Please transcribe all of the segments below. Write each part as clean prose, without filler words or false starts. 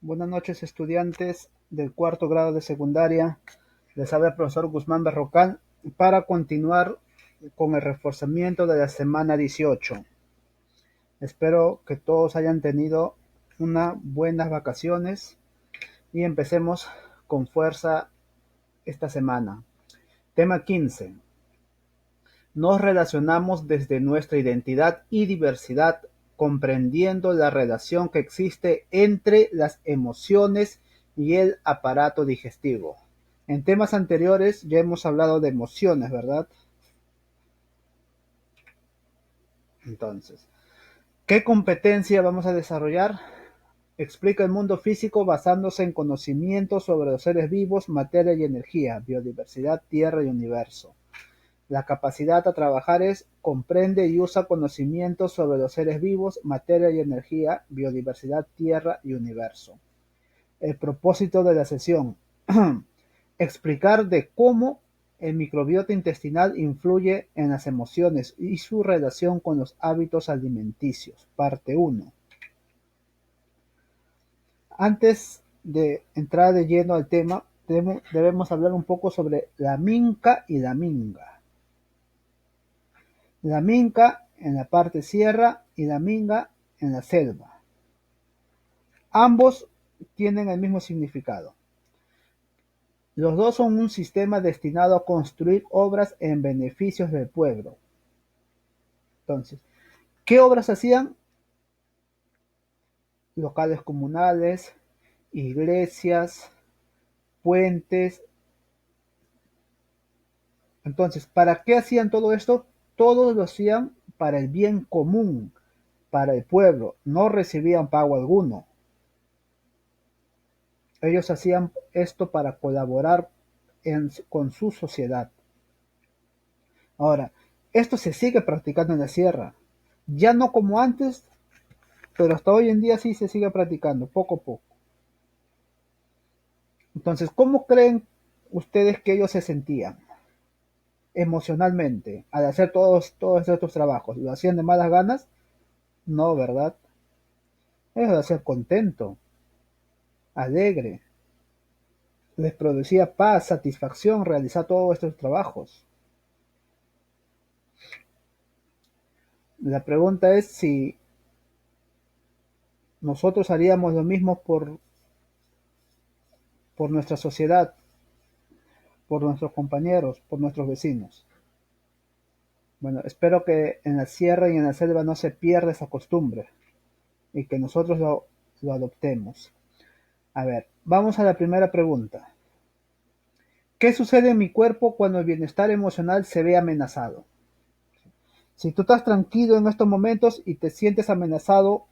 Buenas noches, estudiantes del cuarto grado de secundaria. Les habla el profesor Guzmán Berrocal para continuar con el reforzamiento de la semana 18. Espero que todos hayan tenido unas buenas vacaciones y empecemos con fuerza esta semana. Tema 15. Nos relacionamos desde nuestra identidad y diversidad, comprendiendo la relación que existe entre las emociones y el aparato digestivo. En temas anteriores ya hemos hablado de emociones, ¿verdad? Entonces, ¿qué competencia vamos a desarrollar? Explica el mundo físico basándose en conocimientos sobre los seres vivos, materia y energía, biodiversidad, tierra y universo. La capacidad a trabajar es comprende y usa conocimientos sobre los seres vivos, materia y energía, biodiversidad, tierra y universo. El propósito de la sesión: explicar de cómo el microbiota intestinal influye en las emociones y su relación con los hábitos alimenticios. Parte 1. Antes de entrar de lleno al tema, debemos hablar un poco sobre la minca y la minga. La minca en la parte sierra y la minga en la selva. Ambos tienen el mismo significado. Los dos son un sistema destinado a construir obras en beneficios del pueblo. Entonces, ¿qué obras hacían? Locales comunales, iglesias, puentes. Entonces, ¿para qué hacían todo esto? Todos lo hacían para el bien común, para el pueblo. No recibían pago alguno. Ellos hacían esto para colaborar con su sociedad. Ahora, esto se sigue practicando en la sierra. Ya no como antes, pero hasta hoy en día sí se sigue practicando, poco a poco. Entonces, ¿cómo creen ustedes que ellos se sentían emocionalmente al hacer todos estos trabajos? ¿Lo hacían de malas ganas? No, ¿verdad? Ellos lo hacían contento, alegre. Les producía paz, satisfacción realizar todos estos trabajos. La pregunta es si nosotros haríamos lo mismo por nuestra sociedad, por nuestros compañeros, por nuestros vecinos. Bueno, espero que en la sierra y en la selva no se pierda esa costumbre y que nosotros lo adoptemos. A ver, vamos a la primera pregunta. ¿Qué sucede en mi cuerpo cuando el bienestar emocional se ve amenazado? Si tú estás tranquilo en estos momentos y te sientes amenazado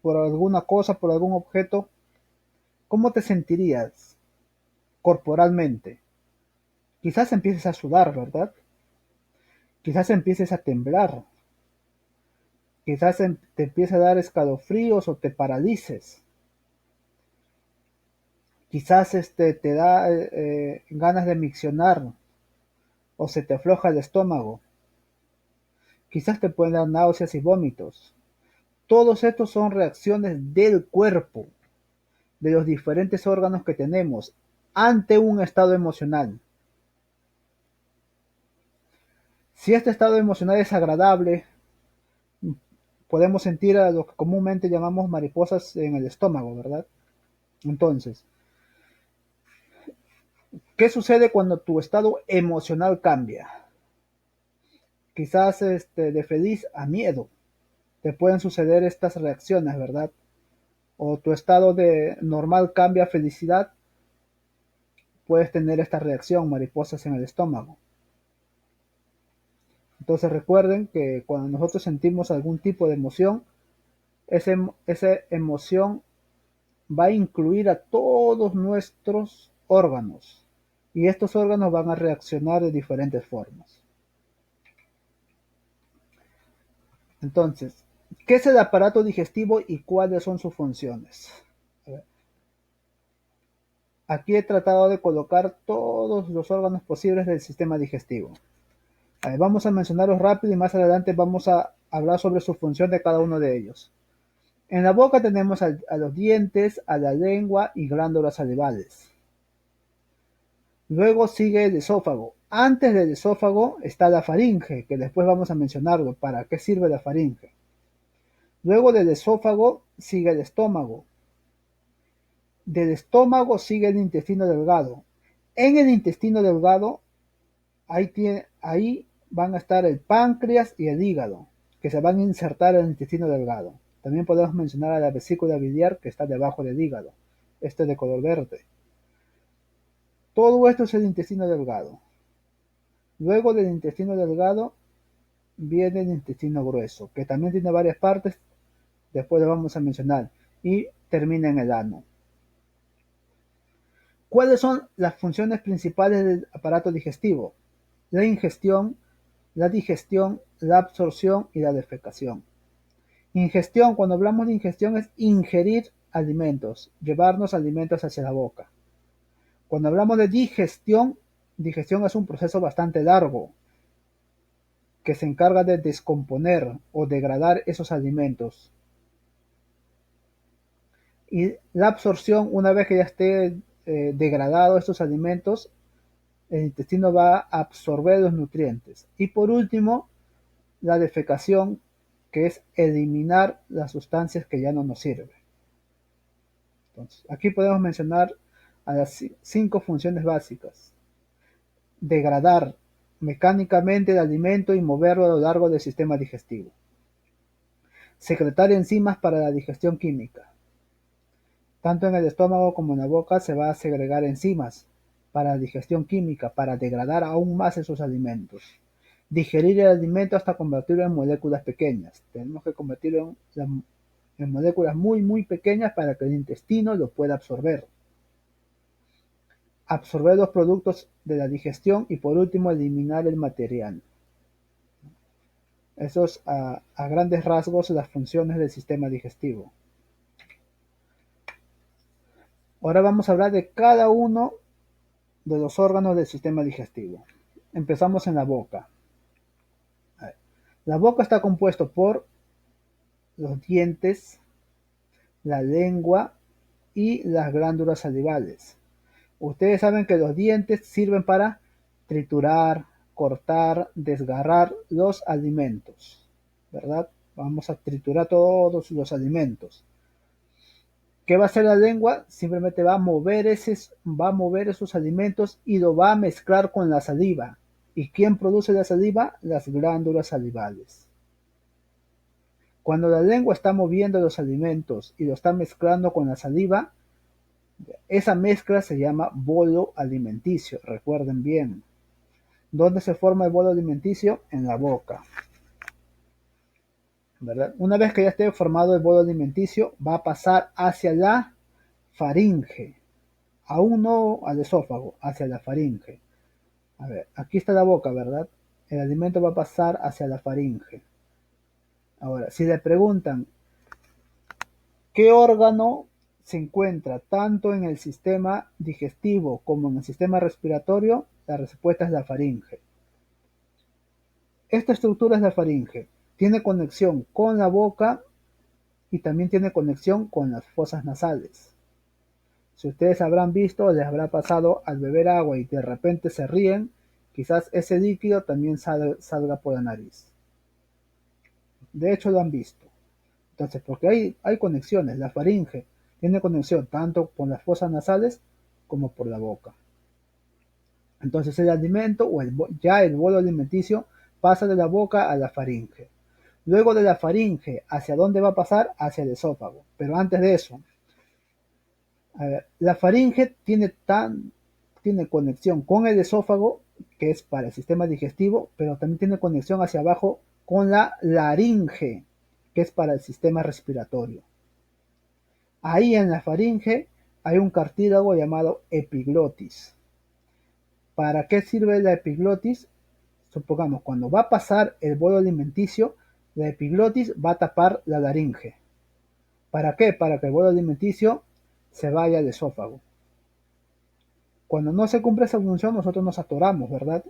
por alguna cosa, por algún objeto, ¿cómo te sentirías corporalmente? Quizás empieces a sudar, ¿verdad? Quizás empieces a temblar. Quizás te empiece a dar escalofríos o te paralices. Quizás te da ganas de miccionar o se te afloja el estómago. Quizás te pueden dar náuseas y vómitos. Todos estos son reacciones del cuerpo, de los diferentes órganos que tenemos ante un estado emocional. Si este estado emocional es agradable, podemos sentir a lo que comúnmente llamamos mariposas en el estómago, ¿verdad? Entonces, ¿qué sucede cuando tu estado emocional cambia? Quizás de feliz a miedo. Te pueden suceder estas reacciones, ¿verdad? O tu estado de normal cambia a felicidad, puedes tener esta reacción, mariposas en el estómago. Entonces recuerden que cuando nosotros sentimos algún tipo de emoción, esa emoción va a incluir a todos nuestros órganos y estos órganos van a reaccionar de diferentes formas. Entonces, ¿qué es el aparato digestivo y cuáles son sus funciones? Aquí he tratado de colocar todos los órganos posibles del sistema digestivo. Vamos a mencionarlos rápido y más adelante vamos a hablar sobre su función de cada uno de ellos. En la boca tenemos a los dientes, a la lengua y glándulas salivales. Luego sigue el esófago. Antes del esófago está la faringe, que después vamos a mencionarlo, para qué sirve la faringe. Luego del esófago sigue el estómago. Del estómago sigue el intestino delgado. En el intestino delgado, ahí van a estar el páncreas y el hígado, que se van a insertar en el intestino delgado. También podemos mencionar a la vesícula biliar, que está debajo del hígado. Este es de color verde. Todo esto es el intestino delgado. Luego del intestino delgado viene el intestino grueso, que también tiene varias partes, después lo vamos a mencionar, y termina en el ano. ¿Cuáles son las funciones principales del aparato digestivo? La ingestión, la digestión, la absorción y la defecación. Ingestión, cuando hablamos de ingestión, es ingerir alimentos, llevarnos alimentos hacia la boca. Cuando hablamos de digestión, digestión es un proceso bastante largo que se encarga de descomponer o degradar esos alimentos. Y la absorción, una vez que ya esté degradado estos alimentos, el intestino va a absorber los nutrientes. Y por último, la defecación, que es eliminar las sustancias que ya no nos sirven. Entonces, aquí podemos mencionar a las 5 funciones básicas. Degradar mecánicamente el alimento y moverlo a lo largo del sistema digestivo. Secretar enzimas para la digestión química. Tanto en el estómago como en la boca se va a segregar enzimas para la digestión química, para degradar aún más esos alimentos. Digerir el alimento hasta convertirlo en moléculas pequeñas. Tenemos que convertirlo en moléculas muy, muy pequeñas para que el intestino lo pueda absorber. Absorber los productos de la digestión y por último eliminar el material. Eso es a grandes rasgos las funciones del sistema digestivo. Ahora vamos a hablar de cada uno de los órganos del sistema digestivo. Empezamos en la boca. La boca está compuesto por los dientes, la lengua y las glándulas salivales. Ustedes saben que los dientes sirven para triturar, cortar, desgarrar los alimentos, ¿verdad? Vamos a triturar todos los alimentos. ¿Qué va a hacer la lengua? Simplemente va a mover esos alimentos y lo va a mezclar con la saliva. ¿Y quién produce la saliva? Las glándulas salivales. Cuando la lengua está moviendo los alimentos y lo está mezclando con la saliva, esa mezcla se llama bolo alimenticio. Recuerden bien. ¿Dónde se forma el bolo alimenticio? En la boca, ¿verdad? Una vez que ya esté formado el bolo alimenticio, va a pasar hacia la faringe. Aún no al esófago, hacia la faringe. A ver, aquí está la boca, ¿verdad? El alimento va a pasar hacia la faringe. Ahora, si le preguntan qué órgano se encuentra tanto en el sistema digestivo como en el sistema respiratorio, la respuesta es la faringe. Esta estructura es la faringe. Tiene conexión con la boca y también tiene conexión con las fosas nasales. Si ustedes habrán visto, les habrá pasado al beber agua y de repente se ríen, quizás ese líquido también salga por la nariz. De hecho lo han visto. Entonces, porque hay conexiones, la faringe tiene conexión tanto con las fosas nasales como por la boca. Entonces el alimento ya el bolo alimenticio pasa de la boca a la faringe. Luego de la faringe, ¿hacia dónde va a pasar? Hacia el esófago. Pero antes de eso, a ver, la faringe tiene conexión con el esófago, que es para el sistema digestivo, pero también tiene conexión hacia abajo con la laringe, que es para el sistema respiratorio. Ahí en la faringe hay un cartílago llamado epiglotis. ¿Para qué sirve la epiglotis? Supongamos, cuando va a pasar el bolo alimenticio, la epiglotis va a tapar la laringe. ¿Para qué? Para que el bolo alimenticio se vaya al esófago. Cuando no se cumple esa función, nosotros nos atoramos, ¿verdad?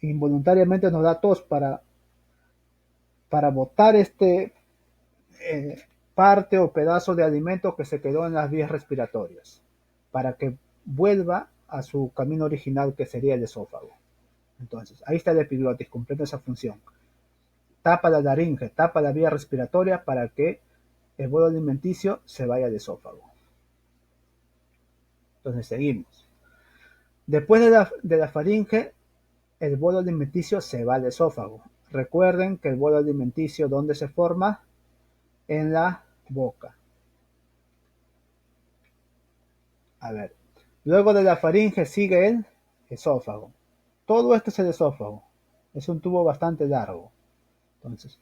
Involuntariamente nos da tos para botar parte o pedazo de alimento que se quedó en las vías respiratorias, para que vuelva a su camino original, que sería el esófago. Entonces, ahí está el epiglotis, cumpliendo esa función. Tapa la laringe, tapa la vía respiratoria para que el bolo alimenticio se vaya al esófago. Entonces, seguimos. Después de la faringe, el bolo alimenticio se va al esófago. Recuerden que el bolo alimenticio, ¿dónde se forma? En la boca. A ver, luego de la faringe sigue el esófago. Todo esto es el esófago. Es un tubo bastante largo. Entonces,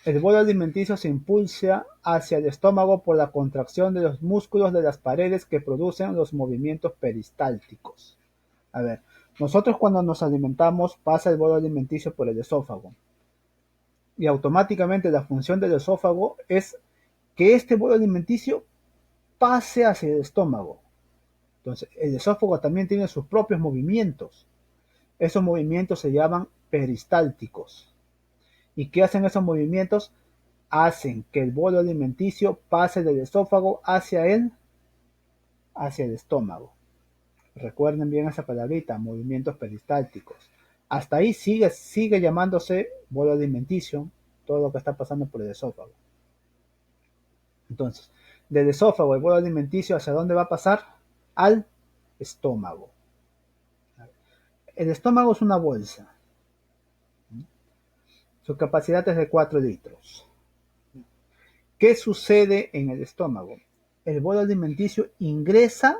el bolo alimenticio se impulsa hacia el estómago por la contracción de los músculos de las paredes que producen los movimientos peristálticos. A ver, nosotros cuando nos alimentamos pasa el bolo alimenticio por el esófago. Y automáticamente la función del esófago es que este bolo alimenticio pase hacia el estómago. Entonces, el esófago también tiene sus propios movimientos. Esos movimientos se llaman peristálticos. ¿Y qué hacen esos movimientos? Hacen que el bolo alimenticio pase del esófago hacia el estómago. Recuerden bien esa palabrita, movimientos peristálticos. Hasta ahí sigue llamándose bolo alimenticio, todo lo que está pasando por el esófago. Entonces, del esófago el bolo alimenticio, ¿hacia dónde va a pasar? Al estómago. El estómago es una bolsa. Su capacidad es de 4 litros. ¿Qué sucede en el estómago? El bolo alimenticio ingresa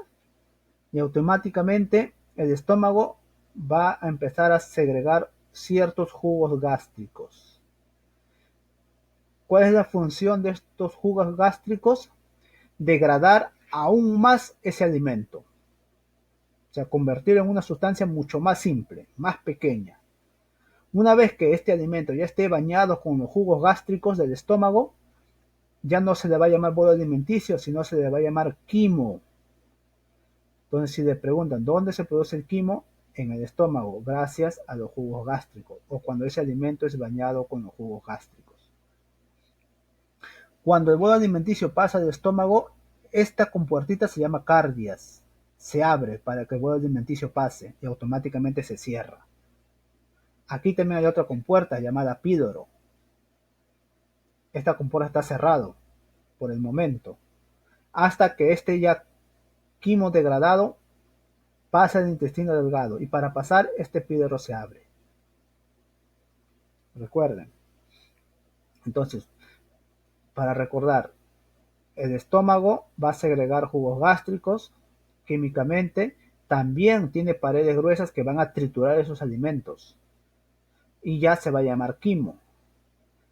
y automáticamente el estómago va a empezar a segregar ciertos jugos gástricos. ¿Cuál es la función de estos jugos gástricos? Degradar aún más ese alimento. O sea, convertirlo en una sustancia mucho más simple, más pequeña. Una vez que este alimento ya esté bañado con los jugos gástricos del estómago, ya no se le va a llamar bolo alimenticio, sino se le va a llamar quimo. Entonces, si le preguntan dónde se produce el quimo, en el estómago, gracias a los jugos gástricos, o cuando ese alimento es bañado con los jugos gástricos. Cuando el bolo alimenticio pasa del estómago, esta compuertita se llama cardias. Se abre para que el bolo alimenticio pase y automáticamente se cierra. Aquí también hay otra compuerta llamada píloro. Esta compuerta está cerrado por el momento, hasta que este ya quimo degradado pasa al intestino delgado, y para pasar este píloro se abre. Recuerden. Entonces, para recordar, el estómago va a segregar jugos gástricos químicamente, también tiene paredes gruesas que van a triturar esos alimentos y ya se va a llamar quimo.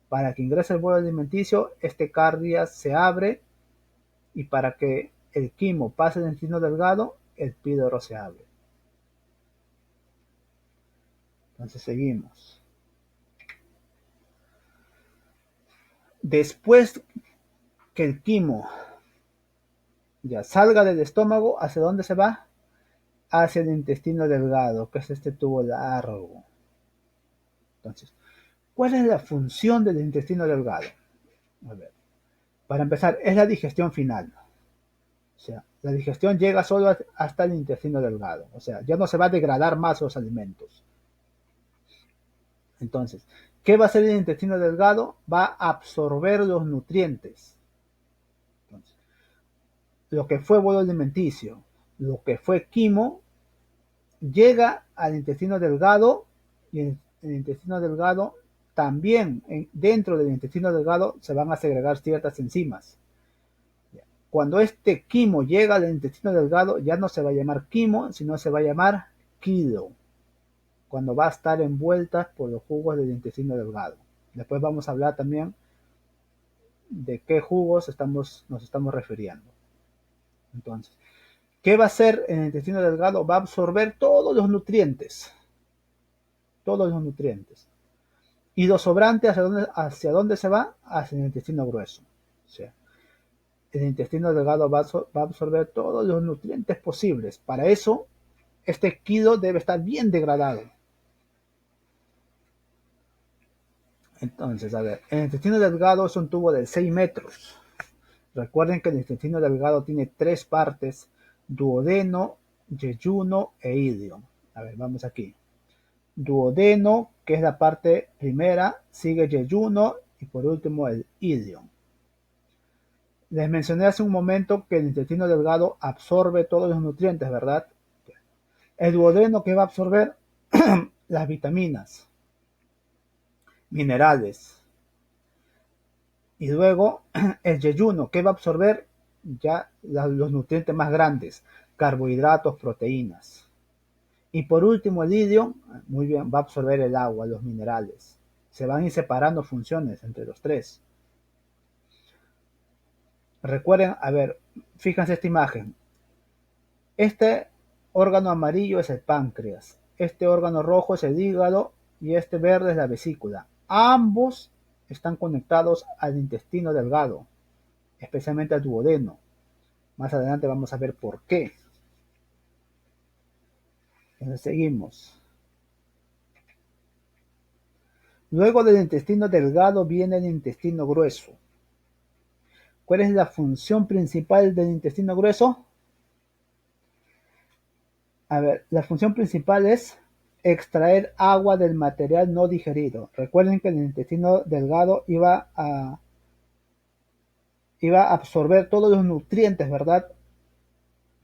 Para que ingrese el bolo alimenticio, este cardia se abre, y para que el quimo pase al intestino delgado, el píloro se abre. Entonces seguimos. Después que el quimo ya salga del estómago, ¿hacia dónde se va? Hacia el intestino delgado, que es este tubo largo. Entonces, ¿cuál es la función del intestino delgado? A ver, para empezar, es la digestión final. O sea, la digestión llega solo hasta el intestino delgado. O sea, ya no se va a degradar más los alimentos. Entonces, ¿qué va a hacer el intestino delgado? Va a absorber los nutrientes. Entonces, lo que fue bolo alimenticio, lo que fue quimo, llega al intestino delgado, y en el intestino delgado también, dentro del intestino delgado se van a segregar ciertas enzimas. Cuando este quimo llega al intestino delgado, ya no se va a llamar quimo, sino se va a llamar quilo, cuando va a estar envuelta por los jugos del intestino delgado. Después vamos a hablar también de qué jugos nos estamos refiriendo. Entonces, ¿qué va a hacer en el intestino delgado? Va a absorber todos los nutrientes. Todos los nutrientes. Y lo sobrante, ¿hacia dónde se va? Hacia el intestino grueso. O sea, el intestino delgado va a absorber todos los nutrientes posibles. Para eso, este quilo debe estar bien degradado. Entonces, a ver, el intestino delgado es un tubo de 6 metros. Recuerden que el intestino delgado tiene tres partes: duodeno, yeyuno e ileum. A ver, vamos aquí. Duodeno, que es la parte primera, sigue yeyuno y por último el ileum. Les mencioné hace un momento que el intestino delgado absorbe todos los nutrientes, ¿verdad? El duodeno, que va a absorber las vitaminas, minerales, y luego el yeyuno, que va a absorber ya los nutrientes más grandes: carbohidratos, proteínas. Y por último el ileum, muy bien, va a absorber el agua, los minerales. Se van a ir separando funciones entre los tres. Recuerden, a ver, fíjense esta imagen. Este órgano amarillo es el páncreas, este órgano rojo es el hígado y este verde es la vesícula. Ambos están conectados al intestino delgado, especialmente al duodeno. Más adelante vamos a ver por qué. Entonces seguimos. Luego del intestino delgado viene el intestino grueso. ¿Cuál es la función principal del intestino grueso? A ver, la función principal es extraer agua del material no digerido. Recuerden que el intestino delgado iba a absorber todos los nutrientes, ¿verdad?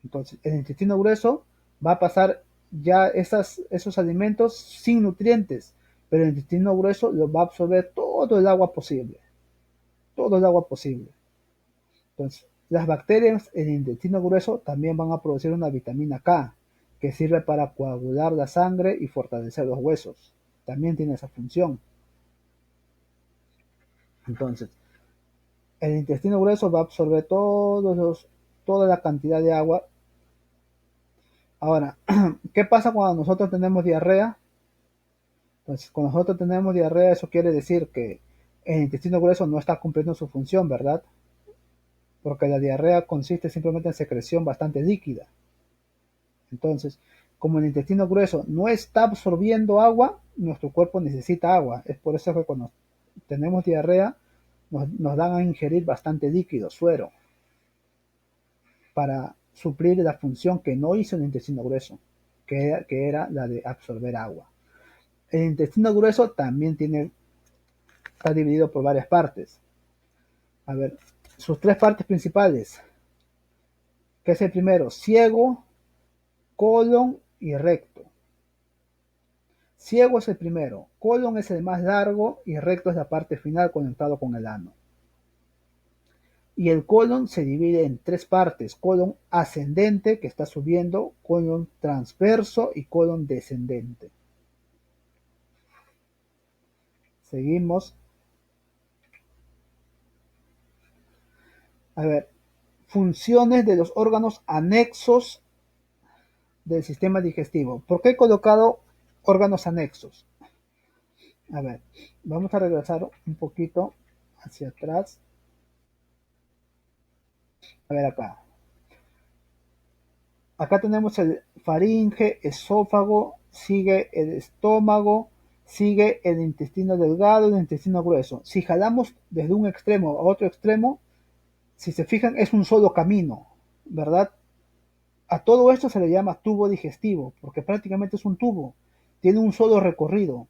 Entonces, el intestino grueso va a pasar ya esos alimentos sin nutrientes, pero el intestino grueso lo va a absorber todo el agua posible, todo el agua posible. Entonces, las bacterias en el intestino grueso también van a producir una vitamina K, que sirve para coagular la sangre y fortalecer los huesos. También tiene esa función. Entonces, el intestino grueso va a absorber toda la cantidad de agua. Ahora, ¿qué pasa cuando nosotros tenemos diarrea? Entonces, cuando nosotros tenemos diarrea, eso quiere decir que el intestino grueso no está cumpliendo su función, ¿verdad? Porque la diarrea consiste simplemente en secreción bastante líquida. Entonces, como el intestino grueso no está absorbiendo agua, nuestro cuerpo necesita agua. Es por eso que cuando tenemos diarrea nos dan a ingerir bastante líquido, suero, para suplir la función que no hizo el intestino grueso, que era la de absorber agua. El intestino grueso también está dividido por varias partes. A ver, sus tres partes principales, que es el primero: ciego, colon y recto. Ciego es el primero, colon es el más largo y recto es la parte final conectado con el ano. Y el colon se divide en tres partes: colon ascendente, que está subiendo, colon transverso y colon descendente. Seguimos. A ver, funciones de los órganos anexos del sistema digestivo. ¿Por qué he colocado órganos anexos? A ver, vamos a regresar un poquito hacia atrás. A ver acá. Acá tenemos el faringe, esófago, sigue el estómago, sigue el intestino delgado, el intestino grueso. Si jalamos desde un extremo a otro extremo, si se fijan, es un solo camino, ¿verdad? A todo esto se le llama tubo digestivo, porque prácticamente es un tubo, tiene un solo recorrido.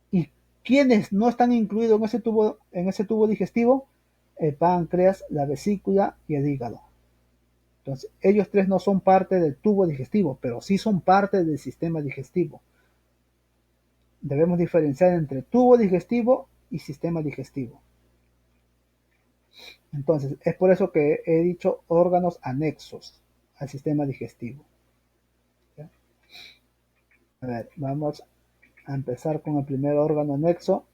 ¿Y quiénes no están incluidos en ese tubo digestivo? El páncreas, la vesícula y el hígado. Entonces, ellos tres no son parte del tubo digestivo, pero sí son parte del sistema digestivo. Debemos diferenciar entre tubo digestivo y sistema digestivo. Entonces, es por eso que he dicho órganos anexos al sistema digestivo. ¿Ya? A ver, vamos a empezar con el primer órgano anexo,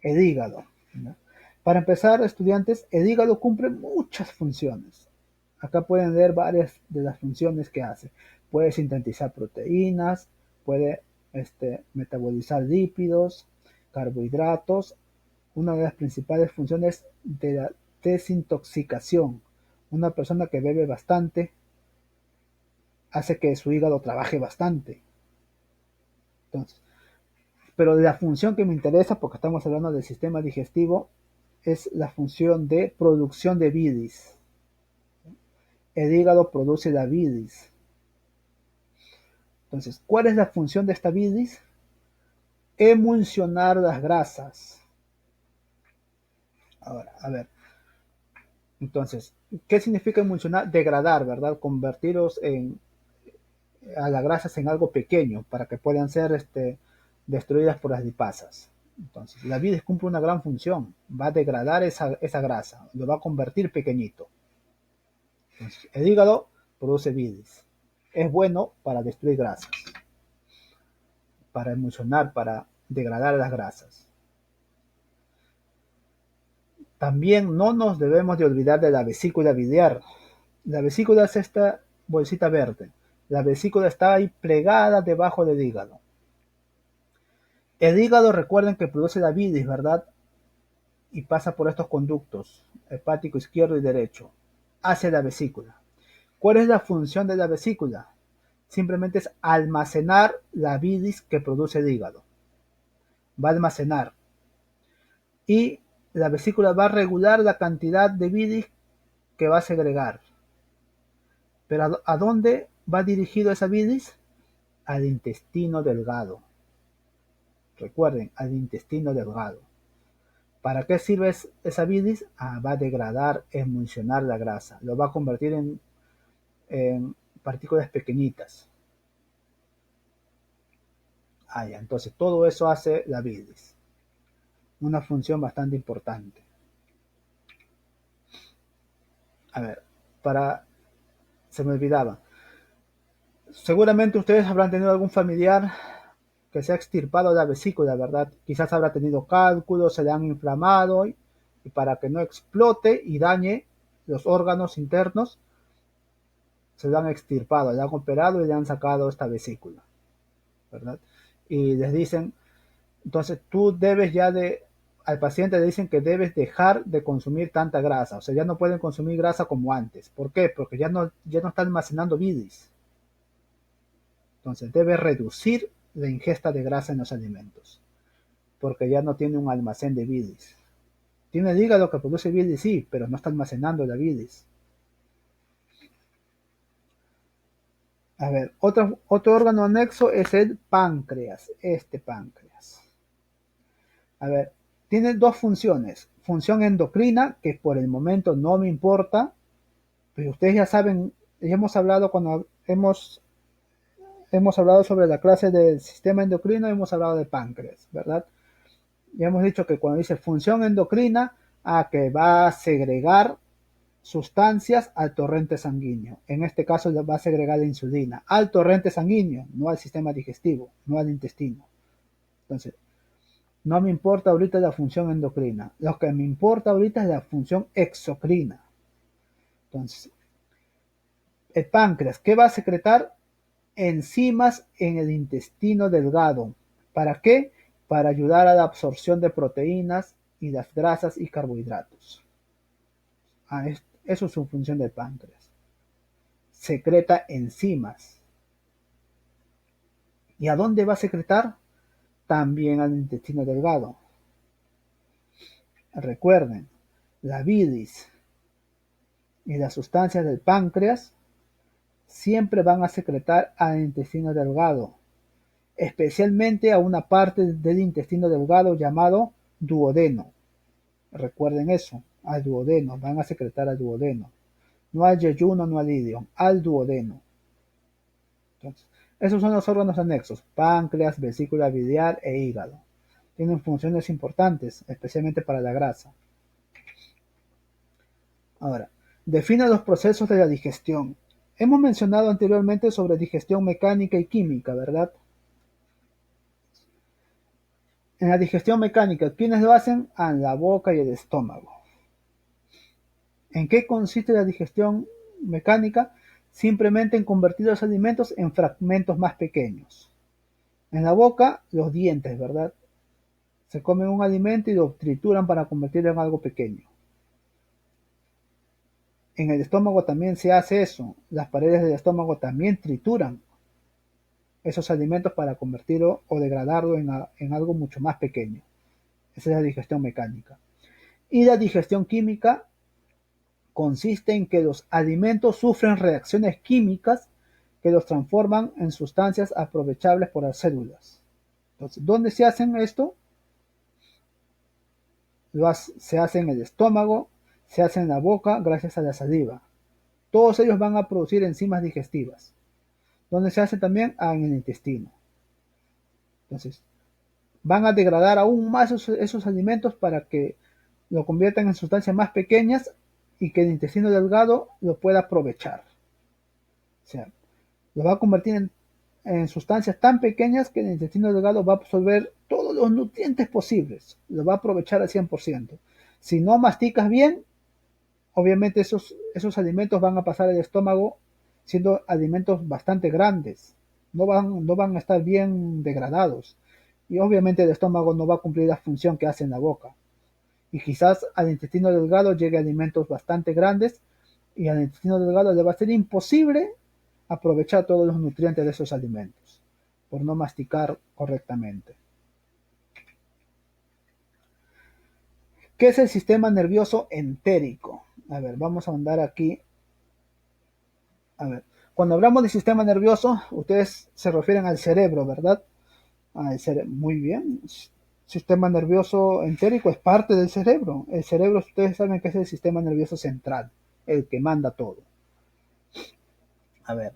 el hígado. ¿Ya? Para empezar, estudiantes, el hígado cumple muchas funciones. Acá pueden ver varias de las funciones que hace. Puede sintetizar proteínas, puede metabolizar lípidos, carbohidratos. Una de las principales funciones de la desintoxicación. Una persona que bebe bastante hace que su hígado trabaje bastante. Entonces, Pero la función que me interesa, porque estamos hablando del sistema digestivo, es la función de producción de bilis. El hígado produce la bilis. Entonces, ¿cuál es la función de esta bilis? Emulsionar las grasas. Ahora, a ver. Entonces, ¿qué significa emulsionar? Degradar, ¿verdad? Convertirlos a las grasas en algo pequeño para que puedan ser destruidas por las lipasas. Entonces, la bilis cumple una gran función. Va a degradar esa grasa, lo va a convertir pequeñito. Entonces, el hígado produce bilis. Es bueno para destruir grasas, para emulsionar, para degradar las grasas. También no nos debemos de olvidar de la vesícula biliar. La vesícula es esta bolsita verde. La vesícula está ahí plegada debajo del hígado. El hígado, recuerden que produce la bilis, ¿verdad? Y pasa por estos conductos, hepático izquierdo y derecho, hacia la vesícula. ¿Cuál es la función de la vesícula? Simplemente es almacenar la bilis que produce el hígado. Va a almacenar. Y la vesícula va a regular la cantidad de bilis que va a segregar. Pero ¿a dónde va dirigido esa bilis? Al intestino delgado. Recuerden, al intestino delgado. ¿Para qué sirve esa bilis? Va a degradar, emulsionar la grasa. Lo va a convertir en partículas pequeñitas. Ya, entonces todo eso hace la bilis. Una función bastante importante. A ver, se me olvidaba. Seguramente ustedes habrán tenido algún familiar que se ha extirpado la vesícula, ¿verdad? Quizás habrá tenido cálculos, se le han inflamado y para que no explote y dañe los órganos internos, se lo han extirpado, le han operado y le han sacado esta vesícula, ¿verdad? Y les dicen, entonces tú debes al paciente le dicen que debes dejar de consumir tanta grasa, o sea, ya no pueden consumir grasa como antes. ¿Por qué? Porque ya no está almacenando bilis. Entonces debe reducir la ingesta de grasa en los alimentos, porque ya no tiene un almacén de bilis. Tiene el hígado que produce bilis, sí, pero no está almacenando la bilis. A ver, otro órgano anexo es el páncreas, este páncreas. A ver, tiene dos funciones. Función endocrina, que por el momento no me importa, pero ustedes ya saben, ya hemos hablado cuando hemos hablado sobre la clase del sistema endocrino, hemos hablado de páncreas, ¿verdad? Ya hemos dicho que cuando dice función endocrina, que va a segregar sustancias al torrente sanguíneo. En este caso va a segregar la insulina al torrente sanguíneo, no al sistema digestivo, no al intestino. Entonces, no me importa ahorita la función endocrina. Lo que me importa ahorita es la función exocrina. Entonces, el páncreas, ¿qué va a secretar? Enzimas en el intestino delgado. ¿Para qué? Para ayudar a la absorción de proteínas y las grasas y carbohidratos. Eso es su función del páncreas. Secreta enzimas. ¿Y a dónde va a secretar? También al intestino delgado. Recuerden, la bilis y las sustancias del páncreas siempre van a secretar al intestino delgado, especialmente a una parte del intestino delgado llamado duodeno. Recuerden eso, al duodeno, van a secretar al duodeno. No al yeyuno, no al ileón, al duodeno. Entonces, esos son los órganos anexos, páncreas, vesícula biliar e hígado. Tienen funciones importantes, especialmente para la grasa. Ahora, define los procesos de la digestión. Hemos mencionado anteriormente sobre digestión mecánica y química, ¿verdad? En la digestión mecánica, ¿quiénes lo hacen? La boca y el estómago. ¿En qué consiste la digestión mecánica? Simplemente en convertir los alimentos en fragmentos más pequeños. En la boca, los dientes, ¿verdad? Se comen un alimento y lo trituran para convertirlo en algo pequeño. En el estómago también se hace eso. Las paredes del estómago también trituran esos alimentos para convertirlo o degradarlo en algo mucho más pequeño. Esa es la digestión mecánica. Y la digestión química consiste en que los alimentos sufren reacciones químicas que los transforman en sustancias aprovechables por las células. Entonces, ¿dónde se hacen esto? Se hace en el estómago, se hace en la boca gracias a la saliva. Todos ellos van a producir enzimas digestivas. ¿Dónde se hace también? En el intestino. Entonces, van a degradar aún más esos alimentos para que lo conviertan en sustancias más pequeñas y que el intestino delgado lo pueda aprovechar. O sea, lo va a convertir en sustancias tan pequeñas que el intestino delgado va a absorber todos los nutrientes posibles, lo va a aprovechar al 100%. Si no masticas bien, obviamente esos alimentos van a pasar al estómago siendo alimentos bastante grandes, no van a estar bien degradados. Y obviamente el estómago no va a cumplir la función que hace en la boca. Y quizás al intestino delgado llegue alimentos bastante grandes y al intestino delgado le va a ser imposible aprovechar todos los nutrientes de esos alimentos por no masticar correctamente. ¿Qué es el sistema nervioso entérico? A ver, vamos a andar aquí. A ver, cuando hablamos de sistema nervioso, ustedes se refieren al cerebro, ¿verdad? Muy bien. Sistema nervioso entérico es parte del cerebro. El cerebro, ustedes saben que es el sistema nervioso central, el que manda todo. A ver,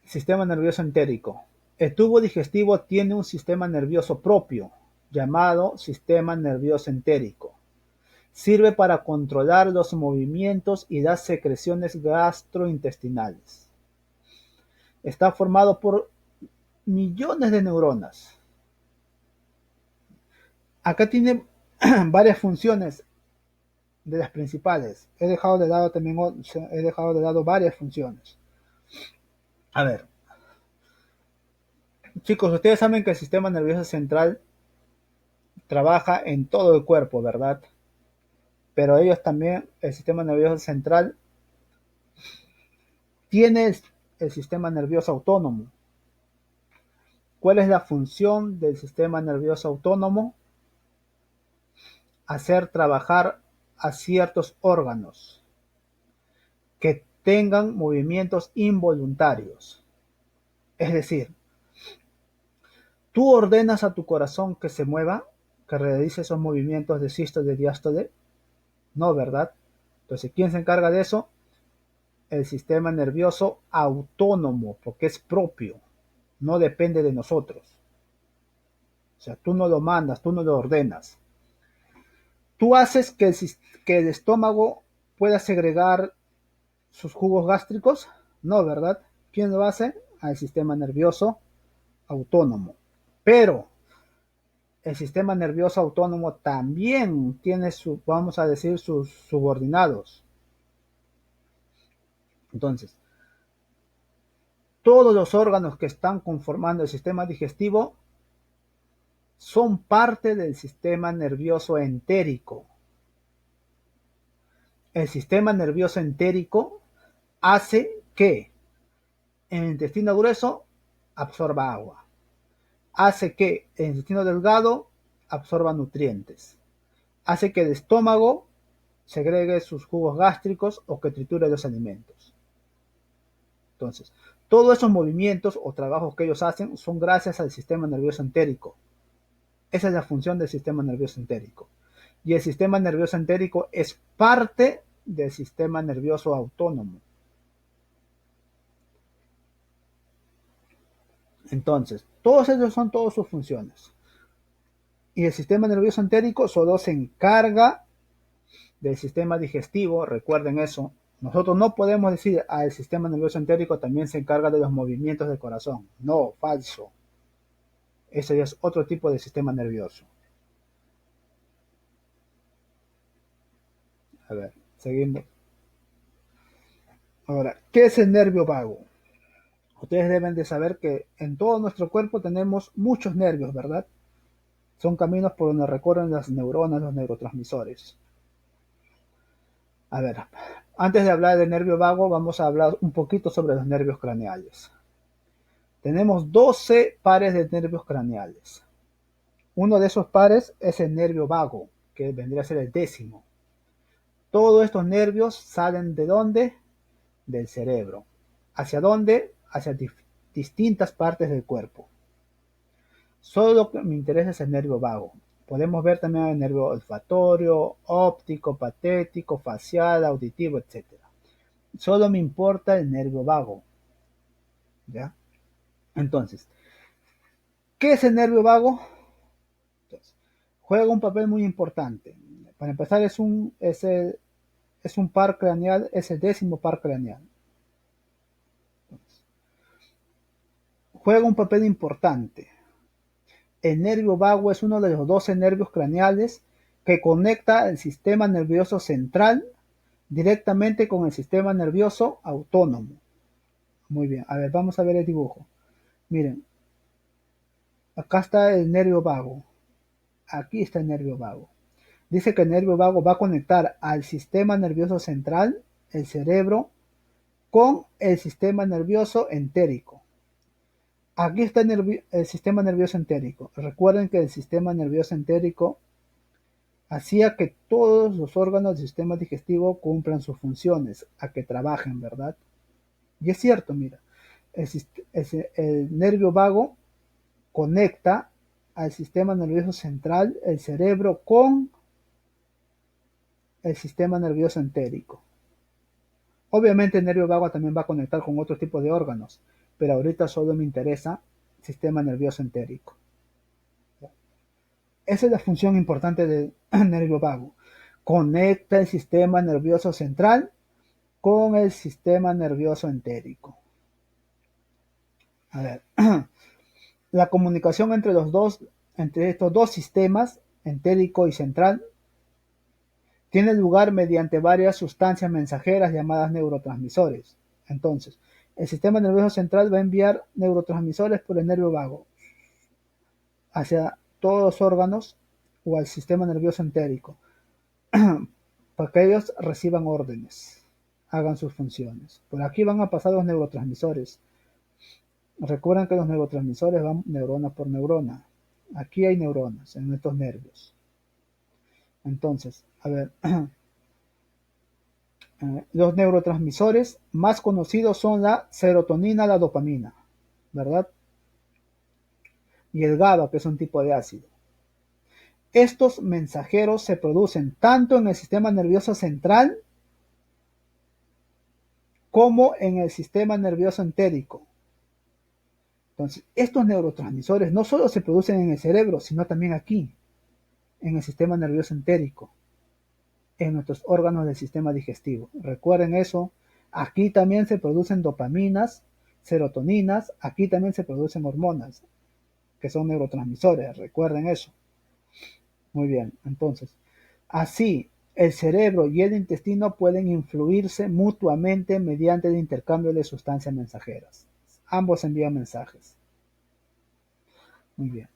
sistema nervioso entérico. El tubo digestivo tiene un sistema nervioso propio, llamado sistema nervioso entérico. Sirve para controlar los movimientos y las secreciones gastrointestinales. Está formado por millones de neuronas. Acá tiene varias funciones de las principales. He dejado de lado varias funciones. A ver, chicos, ustedes saben que el sistema nervioso central trabaja en todo el cuerpo, ¿verdad? Pero ellos también, el sistema nervioso central, tiene el sistema nervioso autónomo. ¿Cuál es la función del sistema nervioso autónomo? Hacer trabajar a ciertos órganos que tengan movimientos involuntarios. Es decir, tú ordenas a tu corazón que se mueva, que realice esos movimientos de sístole y diástole. No, ¿verdad? Entonces, ¿quién se encarga de eso? El sistema nervioso autónomo, porque es propio, no depende de nosotros. O sea, tú no lo mandas, tú no lo ordenas. Tú haces que el estómago pueda segregar sus jugos gástricos. No, ¿verdad? ¿Quién lo hace? El sistema nervioso autónomo. Pero el sistema nervioso autónomo también tiene vamos a decir, sus subordinados. Entonces, todos los órganos que están conformando el sistema digestivo son parte del sistema nervioso entérico. El sistema nervioso entérico hace que el intestino grueso absorba agua, hace que el intestino delgado absorba nutrientes, hace que el estómago segregue sus jugos gástricos o que triture los alimentos. Entonces, todos esos movimientos o trabajos que ellos hacen son gracias al sistema nervioso entérico. Esa es la función del sistema nervioso entérico. Y el sistema nervioso entérico es parte del sistema nervioso autónomo. Entonces, todos ellos son todas sus funciones. Y el sistema nervioso entérico solo se encarga del sistema digestivo, recuerden eso. Nosotros no podemos decir, el sistema nervioso entérico también se encarga de los movimientos del corazón. No, falso. Ese ya es otro tipo de sistema nervioso. A ver, seguimos. Ahora, ¿qué es el nervio vago? Ustedes deben de saber que en todo nuestro cuerpo tenemos muchos nervios, ¿verdad? Son caminos por donde recorren las neuronas, los neurotransmisores. A ver, antes de hablar del nervio vago, vamos a hablar un poquito sobre los nervios craneales. Tenemos 12 pares de nervios craneales. Uno de esos pares es el nervio vago, que vendría a ser el 10º. Todos estos nervios salen ¿de dónde? Del cerebro. ¿Hacia dónde? Hacia distintas partes del cuerpo. Solo lo que me interesa es el nervio vago. Podemos ver también el nervio olfatorio, óptico, patético, facial, auditivo, etc. Solo me importa el nervio vago. ¿Ya? Entonces, ¿qué es el nervio vago? Entonces, juega un papel muy importante. Para empezar, es un par craneal, es el 10º par craneal. Entonces, juega un papel importante. El nervio vago es uno de los 12 nervios craneales que conecta el sistema nervioso central directamente con el sistema nervioso autónomo. Muy bien, a ver, vamos a ver el dibujo. Miren, acá está el nervio vago. Aquí está el nervio vago. Dice que el nervio vago va a conectar al sistema nervioso central, el cerebro, con el sistema nervioso entérico. Aquí está el sistema nervioso entérico. Recuerden que el sistema nervioso entérico hacía que todos los órganos del sistema digestivo cumplan sus funciones, a que trabajen, ¿verdad? Y es cierto, mira, el nervio vago conecta al sistema nervioso central, el cerebro, con el sistema nervioso entérico. Obviamente el nervio vago también va a conectar con otro tipo de órganos, pero ahorita solo me interesa el sistema nervioso entérico. Esa es la función importante del nervio vago. Conecta el sistema nervioso central con el sistema nervioso entérico. A ver, la comunicación entre estos dos sistemas, entérico y central, tiene lugar mediante varias sustancias mensajeras llamadas neurotransmisores. Entonces, el sistema nervioso central va a enviar neurotransmisores por el nervio vago hacia todos los órganos o al sistema nervioso entérico para que ellos reciban órdenes, hagan sus funciones. Por aquí van a pasar los neurotransmisores. Recuerden que los neurotransmisores van neurona por neurona. Aquí hay neuronas en estos nervios. Entonces, a ver, los neurotransmisores más conocidos son la serotonina, la dopamina, ¿verdad? Y el GABA, que es un tipo de ácido. Estos mensajeros se producen tanto en el sistema nervioso central como en el sistema nervioso entérico. Entonces, estos neurotransmisores no solo se producen en el cerebro, sino también aquí, en el sistema nervioso entérico, en nuestros órganos del sistema digestivo. Recuerden eso. Aquí también se producen dopaminas, serotoninas, aquí también se producen hormonas, que son neurotransmisores. Recuerden eso. Muy bien, entonces, así el cerebro y el intestino pueden influirse mutuamente mediante el intercambio de sustancias mensajeras. Ambos envían mensajes. Muy bien.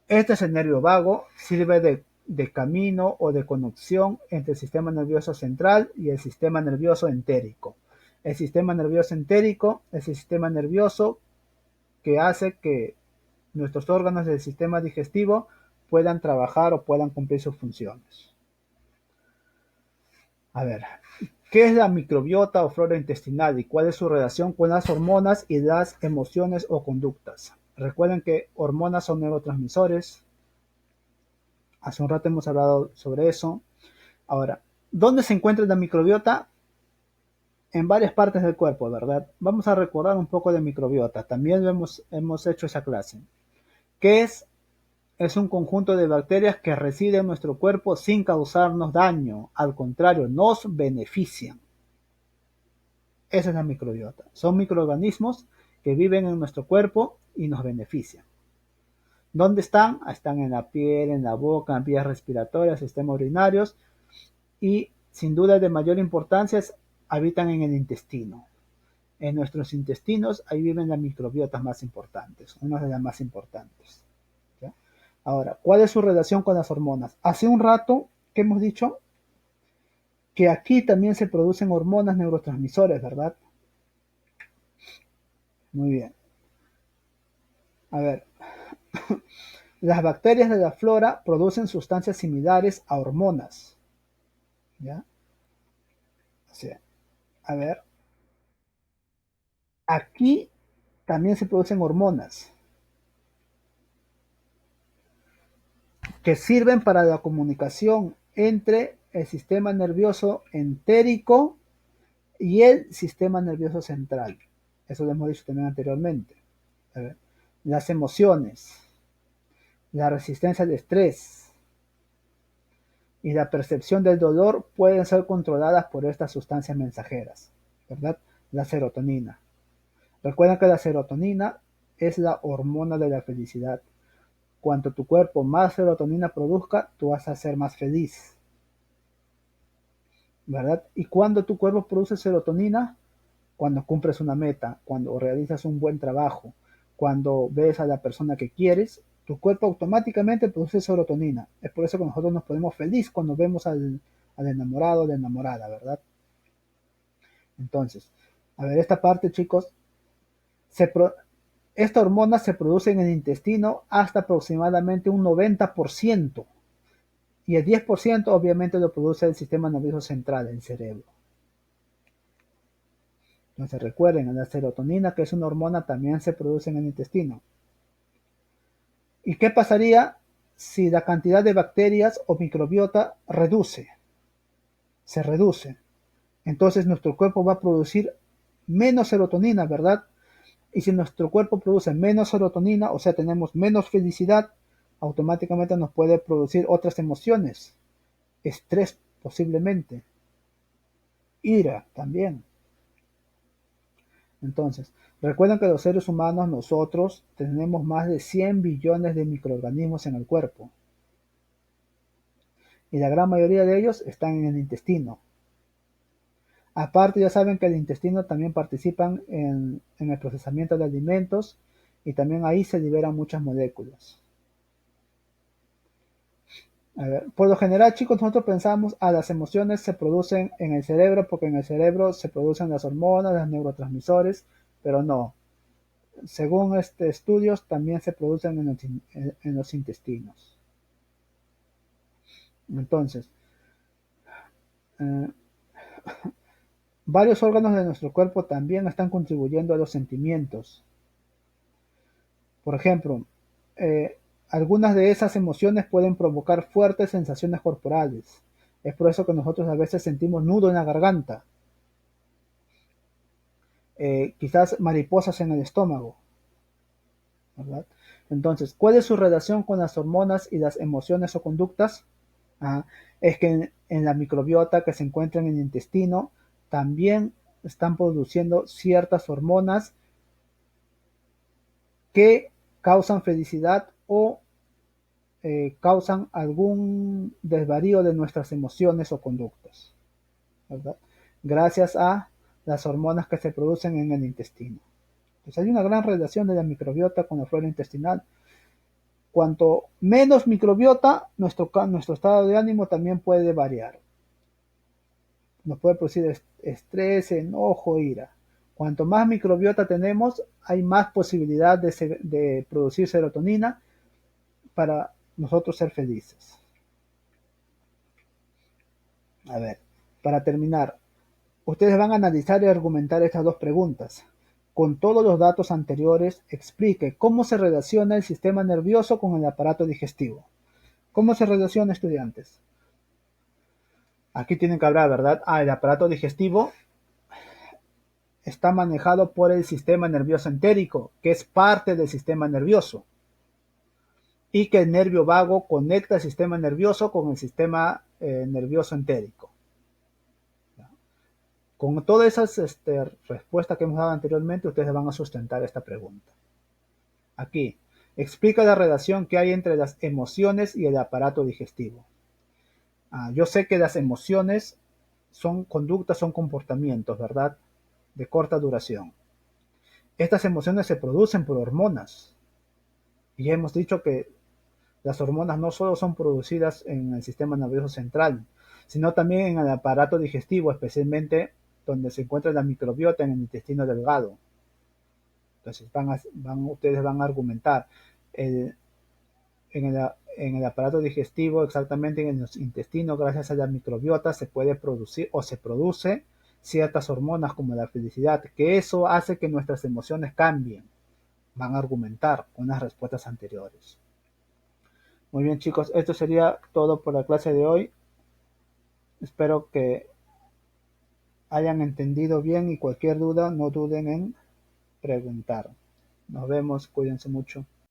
Este es el nervio vago, sirve de camino o de conexión entre el sistema nervioso central y el sistema nervioso entérico. El sistema nervioso entérico es el sistema nervioso que hace que nuestros órganos del sistema digestivo puedan trabajar o puedan cumplir sus funciones. A ver, ¿qué es la microbiota o flora intestinal y cuál es su relación con las hormonas y las emociones o conductas? Recuerden que hormonas son neurotransmisores. Hace un rato hemos hablado sobre eso. Ahora, ¿dónde se encuentra la microbiota? En varias partes del cuerpo, ¿verdad? Vamos a recordar un poco de microbiota. También hemos hecho esa clase. ¿Qué es? Es un conjunto de bacterias que residen en nuestro cuerpo sin causarnos daño. Al contrario, nos benefician. Esa es la microbiota. Son microorganismos que viven en nuestro cuerpo y nos benefician. ¿Dónde están? Están en la piel, en la boca, en vías respiratorias, sistemas urinarios y sin duda de mayor importancia habitan en el intestino. En nuestros intestinos ahí viven las microbiotas más importantes, una de las más importantes. ¿Ya? Ahora, ¿cuál es su relación con las hormonas? Hace un rato que hemos dicho que aquí también se producen hormonas neurotransmisores, ¿verdad? Muy bien. A ver, las bacterias de la flora producen sustancias similares a hormonas. ¿Ya? O sea, a ver, aquí también se producen hormonas que sirven para la comunicación entre el sistema nervioso entérico y el sistema nervioso central. Eso lo hemos dicho también anteriormente. A ver, las emociones, la resistencia al estrés y la percepción del dolor pueden ser controladas por estas sustancias mensajeras, ¿verdad? La serotonina. Recuerda que la serotonina es la hormona de la felicidad. Cuanto tu cuerpo más serotonina produzca, tú vas a ser más feliz, ¿verdad? Y cuando tu cuerpo produce serotonina, cuando cumples una meta, cuando realizas un buen trabajo, cuando ves a la persona que quieres, tu cuerpo automáticamente produce serotonina. Es por eso que nosotros nos ponemos feliz cuando vemos al enamorado o la enamorada, ¿verdad? Entonces, a ver, esta parte, chicos, se pro- esta hormona se produce en el intestino hasta aproximadamente un 90%. Y el 10% obviamente lo produce el sistema nervioso central, el cerebro. Entonces recuerden, la serotonina, que es una hormona, también se produce en el intestino. ¿Y qué pasaría si la cantidad de bacterias o microbiota reduce? Se reduce. Entonces nuestro cuerpo va a producir menos serotonina, ¿verdad? Y si nuestro cuerpo produce menos serotonina, o sea, tenemos menos felicidad, automáticamente nos puede producir otras emociones. Estrés posiblemente. Ira también. Entonces, recuerden que los seres humanos, nosotros, tenemos más de 100 billones de microorganismos en el cuerpo. Y la gran mayoría de ellos están en el intestino. Aparte, ya saben que el intestino también participan en el procesamiento de alimentos y también ahí se liberan muchas moléculas. A ver, por lo general, chicos, nosotros pensamos, las emociones se producen en el cerebro porque en el cerebro se producen las hormonas, los neurotransmisores, pero no. Según estudios, también se producen en los intestinos. Entonces, eh, varios órganos de nuestro cuerpo también están contribuyendo a los sentimientos. Por ejemplo, eh, algunas de esas emociones pueden provocar fuertes sensaciones corporales. Es por eso que nosotros a veces sentimos nudo en la garganta, quizás mariposas en el estómago, ¿verdad? Entonces, ¿cuál es su relación con las hormonas y las emociones o conductas? Ah, es que en la microbiota que se encuentra en el intestino también están produciendo ciertas hormonas que causan felicidad o causan algún desvarío de nuestras emociones o conductas, ¿verdad? Gracias a las hormonas que se producen en el intestino. Entonces hay una gran relación de la microbiota con la flora intestinal. Cuanto menos microbiota, nuestro estado de ánimo también puede variar. Nos puede producir estrés, enojo, ira. Cuanto más microbiota tenemos, hay más posibilidad de producir serotonina para nosotros ser felices. A ver, para terminar, ustedes van a analizar y argumentar estas dos preguntas. Con todos los datos anteriores, explique cómo se relaciona el sistema nervioso con el aparato digestivo. ¿Cómo se relaciona, estudiantes? Aquí tienen que hablar, ¿verdad? El aparato digestivo está manejado por el sistema nervioso entérico, que es parte del sistema nervioso, y que el nervio vago conecta el sistema nervioso con el sistema nervioso entérico. Con todas esas respuestas que hemos dado anteriormente, ustedes van a sustentar esta pregunta. Aquí, explica la relación que hay entre las emociones y el aparato digestivo. Yo sé que las emociones son conductas, son comportamientos, ¿verdad? De corta duración. Estas emociones se producen por hormonas. Y ya hemos dicho que las hormonas no solo son producidas en el sistema nervioso central, sino también en el aparato digestivo, especialmente donde se encuentra la microbiota en el intestino delgado. Entonces ustedes van a argumentar el, en el aparato digestivo, exactamente en los intestinos, gracias a la microbiota, se puede producir o se produce ciertas hormonas como la felicidad, que eso hace que nuestras emociones cambien. Van a argumentar con las respuestas anteriores. Muy bien, chicos, esto sería todo por la clase de hoy. Espero que hayan entendido bien y cualquier duda no duden en preguntar. Nos vemos, cuídense mucho.